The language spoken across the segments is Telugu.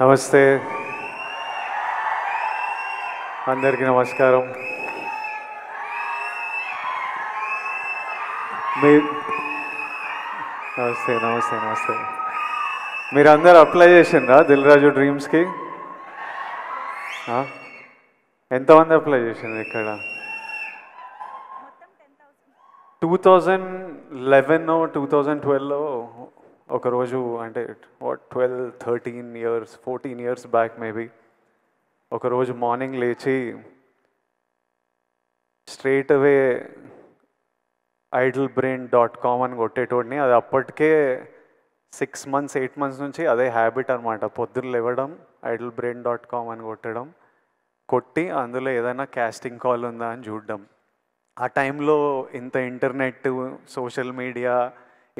నమస్తే అందరికీ నమస్కారం. నమస్తే నమస్తే నమస్తే. మీరు అందరు అప్లై చేసిండ్రా దిల్ రాజు డ్రీమ్స్కి? ఎంతమంది అప్లై చేసిండ్రు ఇక్కడ? 2011 2012లో ఒకరోజు, అంటే 12-13 years 14 years బ్యాక్ మేబీ, ఒకరోజు మార్నింగ్ లేచి స్ట్రైట్ అవే idlebrain.com అని కొట్టేటోడిని. అది అప్పటికే 6 months 8 months నుంచి అదే హ్యాబిట్ అనమాట. పొద్దున్న లేవడం, idlebrain.com అని కొట్టి అందులో ఏదైనా కాస్టింగ్ కాల్ ఉందా అని చూడడం. ఆ టైంలో ఇంత ఇంటర్నెట్, సోషల్ మీడియా,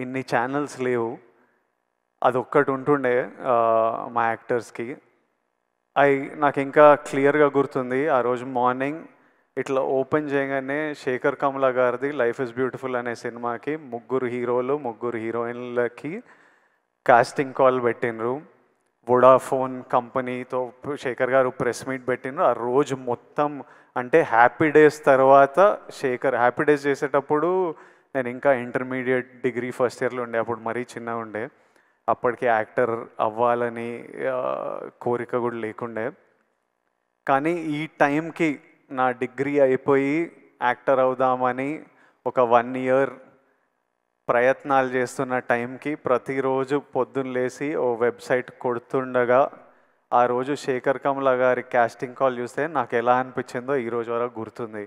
ఇన్ని ఛానల్స్ లేవు. అది ఒక్కటి ఉంటుండే మా యాక్టర్స్కి. నాకు ఇంకా క్లియర్గా గుర్తుంది. ఆ రోజు మార్నింగ్ ఇట్లా ఓపెన్ చేయగానే శేఖర్ కమల గారిది లైఫ్ ఇస్ బ్యూటిఫుల్ అనే సినిమాకి 3 హీరోలు 3 హీరోయిన్లకి కాస్టింగ్ కాల్ పెట్టినరు. వొడాఫోన్ కంపెనీతో శేఖర్ గారు ప్రెస్ మీట్ పెట్టినరు. ఆ రోజు మొత్తం, అంటే హ్యాపీ డేస్ తర్వాత హ్యాపీ డేస్ చేసేటప్పుడు నేను ఇంకా ఇంటర్మీడియట్ డిగ్రీ ఫస్ట్ ఇయర్లో ఉండే. అప్పుడు మరీ చిన్నగా ఉండే. అప్పటికి యాక్టర్ అవ్వాలని కోరిక కూడా లేకుండే. కానీ ఈ టైంకి నా డిగ్రీ అయిపోయి యాక్టర్ అవుదామని ఒక 1 year ప్రయత్నాలు చేస్తున్న టైంకి ప్రతిరోజు పొద్దున్న లేచి ఓ వెబ్సైట్ కొడుతుండగా ఆ రోజు శేఖర్ కమల గారి కాస్టింగ్ కాల్ చూస్తే నాకు ఎలా అనిపించిందో ఈరోజు వరకు గుర్తుంది.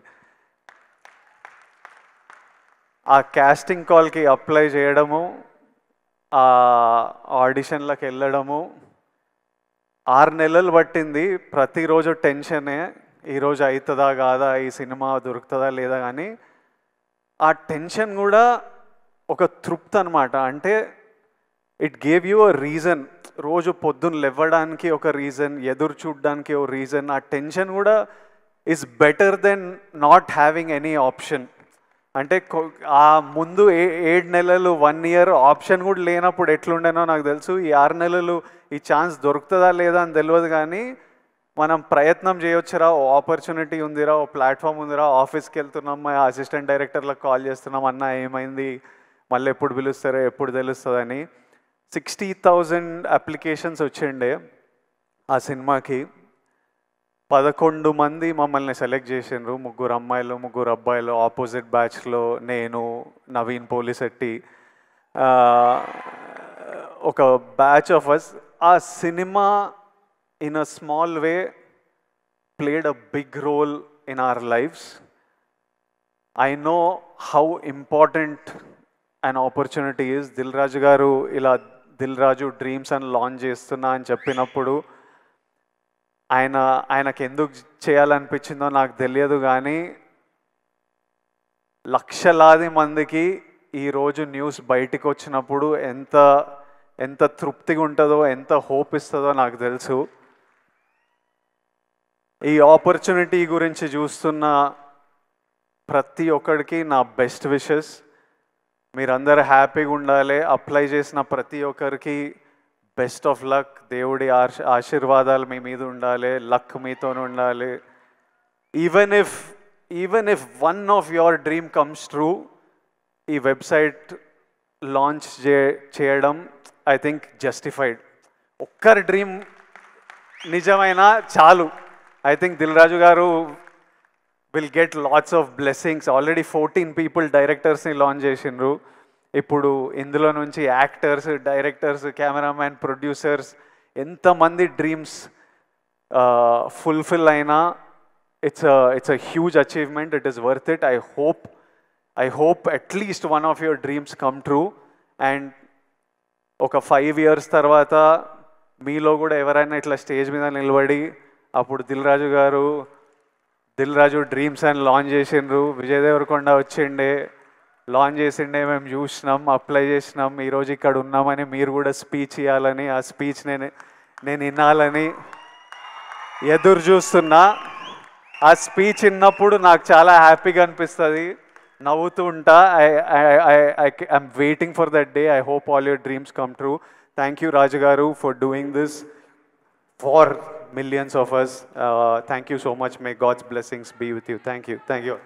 ఆ కాస్టింగ్ కాల్కి అప్లై చేయడము, ఆ ఆడిషన్లకు వెళ్ళడము 6 నెలలు పట్టింది. ప్రతిరోజు టెన్షనే, ఈరోజు అవుతుందా కాదా, ఈ సినిమా దొరుకుతుందా లేదా. కానీ ఆ టెన్షన్ కూడా ఒక తృప్తి అనమాట. అంటే it gave you a reason. రోజు పొద్దున్న లేవడానికి ఒక రీజన్, ఎదురు చూడడానికి ఒక రీజన్. ఆ టెన్షన్ కూడా is better then not having any option. అంటే ఆ ముందు 7 నెలలు 1 year ఆప్షన్ కూడా లేనప్పుడు ఎట్లుండేనో నాకు తెలుసు. ఈ 6 నెలలు ఈ ఛాన్స్ దొరుకుతుందా లేదా అని తెలియదు. కానీ మనం ప్రయత్నం చేయొచ్చురా, ఓ ఆపర్చునిటీ ఉందిరా, ఓ ప్లాట్ఫామ్ ఉందిరా, ఆఫీస్కి వెళ్తున్నాం, మా అసిస్టెంట్ డైరెక్టర్లకు కాల్ చేస్తున్నాం, అన్న ఏమైంది, మళ్ళీ ఎప్పుడు పిలుస్తారో ఎప్పుడు తెలుస్తుందని. 60,000 అప్లికేషన్స్ వచ్చిండే ఆ సినిమాకి. 11 మంది మమ్మల్ని సెలెక్ట్ చేసిండ్రు. 3 అమ్మాయిలు 3 అబ్బాయిలు. ఆపోజిట్ బ్యాచ్లో నేను, నవీన్ పోలిశెట్టి, ఒక బ్యాచ్ ఆఫ్ అస్. ఆ cinema in a small way played a big role in our lives. I know how important an opportunity is. Dil Raju garu ila Dil Raju Dreams and launch చేస్తున్నా అని చెప్పినప్పుడు ఆయనకి ఎందుకు చేయాలనిపించిందో నాకు తెలియదు. కానీ లక్షలాది మందికి ఈరోజు న్యూస్ బయటికి వచ్చినప్పుడు ఎంత తృప్తిగా ఉంటుందో, ఎంత హోప్ ఇస్తుందో నాకు తెలుసు. ఈ ఆపర్చునిటీ గురించి చూస్తున్న ప్రతి ఒక్కడికి నా బెస్ట్ విషెస్. మీరందరూ హ్యాపీగా ఉండాలి. అప్లై చేసిన ప్రతి ఒక్కరికి బెస్ట్ ఆఫ్ లక్. దేవుడి ఆశీర్వాదాలు మీ మీద ఉండాలి, లక్ మీతో ఉండాలి. Even if one of your dream comes true, ఈ వెబ్సైట్ లాంచ్ చేయడం ఐ థింక్ జస్టిఫైడ్. ఒక్కరి డ్రీమ్ నిజమైనా చాలు. I think Dil Raju garu will get lots of blessings. Already 14 people directors ni launch చేసిండ్రు. ఇప్పుడు ఇందులో నుంచి యాక్టర్స్, డైరెక్టర్స్, కెమెరామ్యాన్, ప్రొడ్యూసర్స్ ఎంతమంది డ్రీమ్స్ ఫుల్ఫిల్ అయినా it's a huge achievement. It is worth it. I hope at least one of your dreams come true. And ఒక 5 years తర్వాత మీలో కూడా ఎవరైనా ఇట్లా స్టేజ్ మీద నిలబడి అప్పుడు దిల్ రాజు గారు దిల్ రాజు డ్రీమ్స్ అని లాంచ్ చేసిండ్రు, విజయ్ దేవరకొండ వచ్చిండే లాంచ్ చేసిండే, మేము చూసినాం, అప్లై చేసినాం, ఈరోజు ఇక్కడ ఉన్నామని మీరు కూడా స్పీచ్ ఇవ్వాలని, ఆ స్పీచ్ నేను వినాలని ఎదురు చూస్తున్నా. ఆ స్పీచ్ విన్నప్పుడు నాకు చాలా హ్యాపీగా అనిపిస్తుంది, నవ్వుతూ ఉంటా. I'm waiting for that day. I hope all your dreams come true. Thank you Raju garu for doing this. for millions of us. Thank you so much. May God's blessings be with you. Thank you. Thank you.